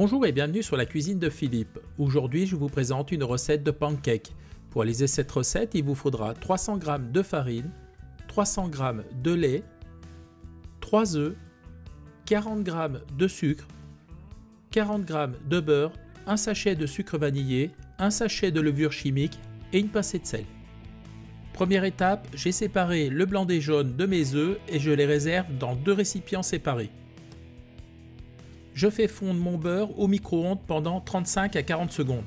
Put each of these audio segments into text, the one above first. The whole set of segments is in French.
Bonjour et bienvenue sur la cuisine de Philippe. Aujourd'hui, je vous présente une recette de pancakes. Pour réaliser cette recette, il vous faudra 300 g de farine, 300 g de lait, 3 œufs, 40 g de sucre, 40 g de beurre, un sachet de sucre vanillé, un sachet de levure chimique et une pincée de sel. Première étape, j'ai séparé le blanc des jaunes de mes œufs et je les réserve dans deux récipients séparés. Je fais fondre mon beurre au micro-ondes pendant 35 à 40 secondes.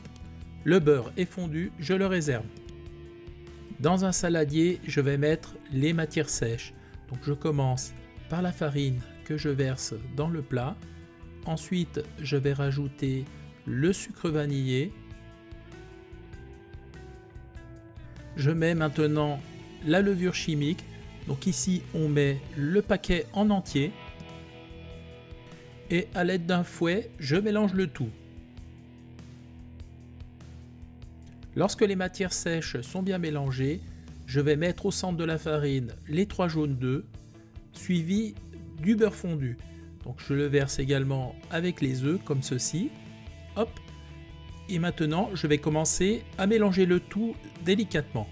Le beurre est fondu, je le réserve. Dans un saladier, je vais mettre les matières sèches. Donc je commence par la farine que je verse dans le plat. Ensuite, je vais rajouter le sucre vanillé. Je mets maintenant la levure chimique. Donc ici, on met le paquet en entier. Et à l'aide d'un fouet, je mélange le tout. Lorsque les matières sèches sont bien mélangées, je vais mettre au centre de la farine les 3 jaunes d'œufs, suivi du beurre fondu. Donc je le verse également avec les œufs comme ceci. Hop. Et maintenant, je vais commencer à mélanger le tout délicatement.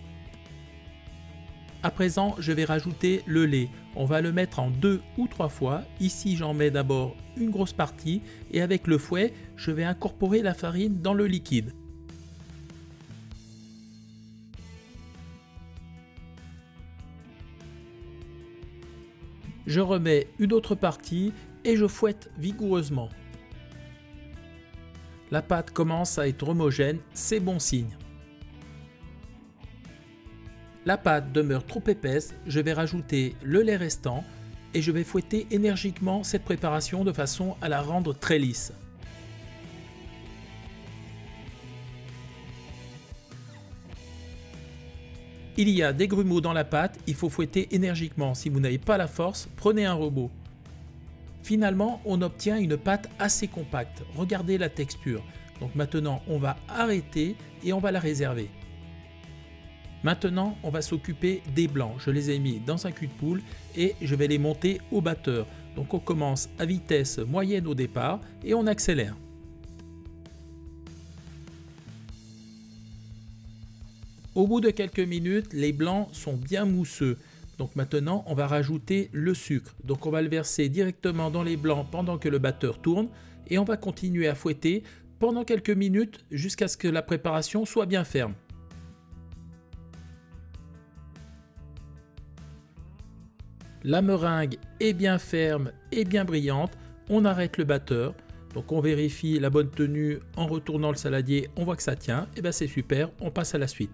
À présent, je vais rajouter le lait. On va le mettre en 2 ou 3 fois. Ici, j'en mets d'abord une grosse partie et avec le fouet, je vais incorporer la farine dans le liquide. Je remets une autre partie et je fouette vigoureusement. La pâte commence à être homogène, c'est bon signe. La pâte demeure trop épaisse, je vais rajouter le lait restant et je vais fouetter énergiquement cette préparation de façon à la rendre très lisse. Il y a des grumeaux dans la pâte, il faut fouetter énergiquement. Si vous n'avez pas la force, prenez un robot. Finalement, on obtient une pâte assez compacte. Regardez la texture. Donc maintenant, on va arrêter et on va la réserver. Maintenant, on va s'occuper des blancs. Je les ai mis dans un cul de poule et je vais les monter au batteur. Donc on commence à vitesse moyenne au départ et on accélère. Au bout de quelques minutes, les blancs sont bien mousseux. Donc maintenant, on va rajouter le sucre. Donc on va le verser directement dans les blancs pendant que le batteur tourne et on va continuer à fouetter pendant quelques minutes jusqu'à ce que la préparation soit bien ferme. La meringue est bien ferme et bien brillante, on arrête le batteur, donc on vérifie la bonne tenue en retournant le saladier, on voit que ça tient, et bien c'est super, on passe à la suite.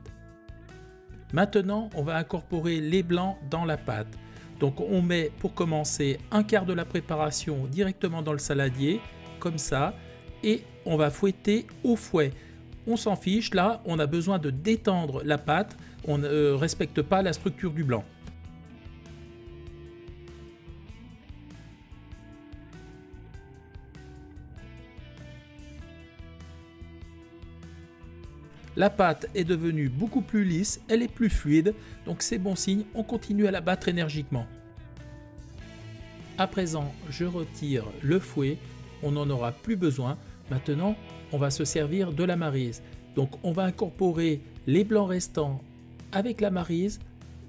Maintenant, on va incorporer les blancs dans la pâte. Donc on met pour commencer un quart de la préparation directement dans le saladier, comme ça, et on va fouetter au fouet. On s'en fiche, là on a besoin de détendre la pâte, on ne respecte pas la structure du blanc. La pâte est devenue beaucoup plus lisse, elle est plus fluide, donc c'est bon signe, on continue à la battre énergiquement. À présent, je retire le fouet, on n'en aura plus besoin. Maintenant, on va se servir de la maryse. Donc on va incorporer les blancs restants avec la maryse,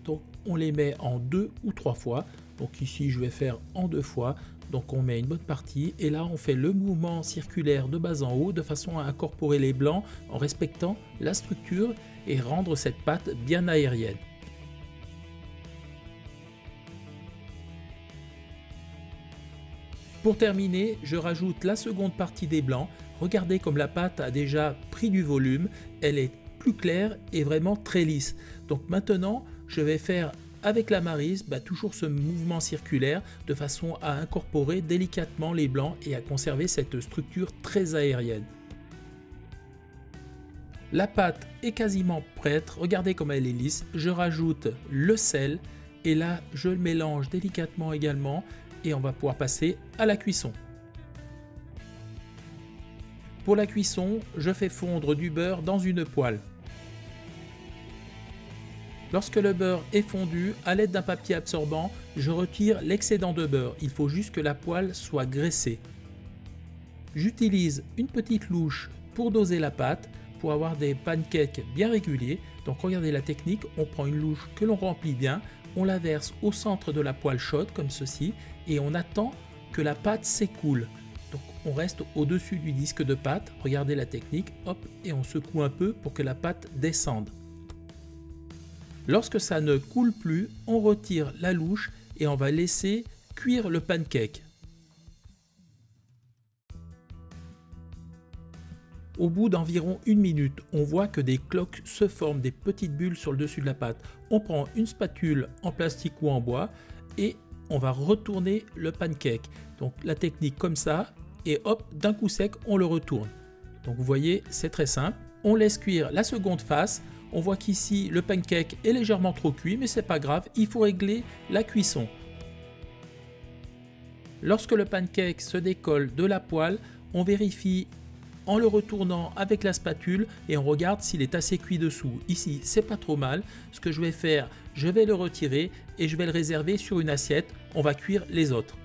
donc on les met en 2 ou 3 fois. Donc ici, je vais faire en 2 fois. Donc on met une bonne partie et là on fait le mouvement circulaire de bas en haut de façon à incorporer les blancs en respectant la structure et rendre cette pâte bien aérienne. Pour terminer, je rajoute la seconde partie des blancs. Regardez comme la pâte a déjà pris du volume, elle est plus claire et vraiment très lisse. Donc maintenant, je vais faire avec la maryse, toujours ce mouvement circulaire de façon à incorporer délicatement les blancs et à conserver cette structure très aérienne. La pâte est quasiment prête, regardez comme elle est lisse. Je rajoute le sel et là je le mélange délicatement également et on va pouvoir passer à la cuisson. Pour la cuisson, je fais fondre du beurre dans une poêle. Lorsque le beurre est fondu, à l'aide d'un papier absorbant, je retire l'excédent de beurre. Il faut juste que la poêle soit graissée. J'utilise une petite louche pour doser la pâte, pour avoir des pancakes bien réguliers. Donc regardez la technique, on prend une louche que l'on remplit bien, on la verse au centre de la poêle chaude comme ceci et on attend que la pâte s'écoule. Donc on reste au-dessus du disque de pâte, regardez la technique, hop, et on secoue un peu pour que la pâte descende. Lorsque ça ne coule plus, on retire la louche et on va laisser cuire le pancake. Au bout d'environ 1 minute, on voit que des cloques se forment, des petites bulles sur le dessus de la pâte. On prend une spatule en plastique ou en bois et on va retourner le pancake. Donc la technique comme ça et hop, d'un coup sec, on le retourne. Donc vous voyez, c'est très simple. On laisse cuire la seconde face. On voit qu'ici, le pancake est légèrement trop cuit, mais c'est pas grave, il faut régler la cuisson. Lorsque le pancake se décolle de la poêle, on vérifie en le retournant avec la spatule et on regarde s'il est assez cuit dessous. Ici, c'est pas trop mal. Ce que je vais faire, je vais le retirer et je vais le réserver sur une assiette. On va cuire les autres.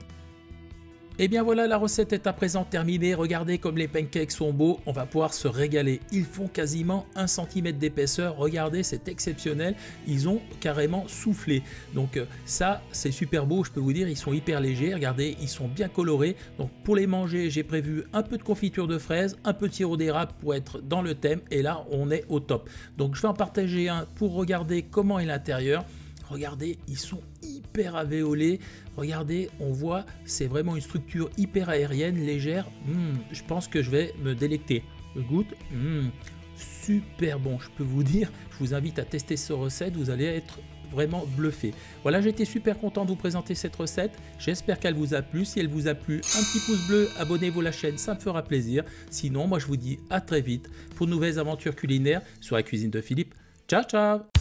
Et bien voilà, la recette est à présent terminée. Regardez comme les pancakes sont beaux, on va pouvoir se régaler. Ils font quasiment 1 cm d'épaisseur. Regardez, c'est exceptionnel. Ils ont carrément soufflé. Donc ça, c'est super beau, je peux vous dire. Ils sont hyper légers. Regardez, ils sont bien colorés. Donc pour les manger, j'ai prévu un peu de confiture de fraises, un peu de sirop d'érable pour être dans le thème. Et là, on est au top. Donc je vais en partager un pour regarder comment est l'intérieur. Regardez, ils sont hyper alvéolés. Regardez, on voit, c'est vraiment une structure hyper aérienne, légère. Je pense que je vais me délecter. Je goûte. Super bon, je peux vous dire. Je vous invite à tester cette recette. Vous allez être vraiment bluffé. Voilà, j'étais super content de vous présenter cette recette. J'espère qu'elle vous a plu. Si elle vous a plu, un petit pouce bleu, abonnez-vous à la chaîne, ça me fera plaisir. Sinon, moi je vous dis à très vite pour de nouvelles aventures culinaires sur la cuisine de Philippe. Ciao, ciao!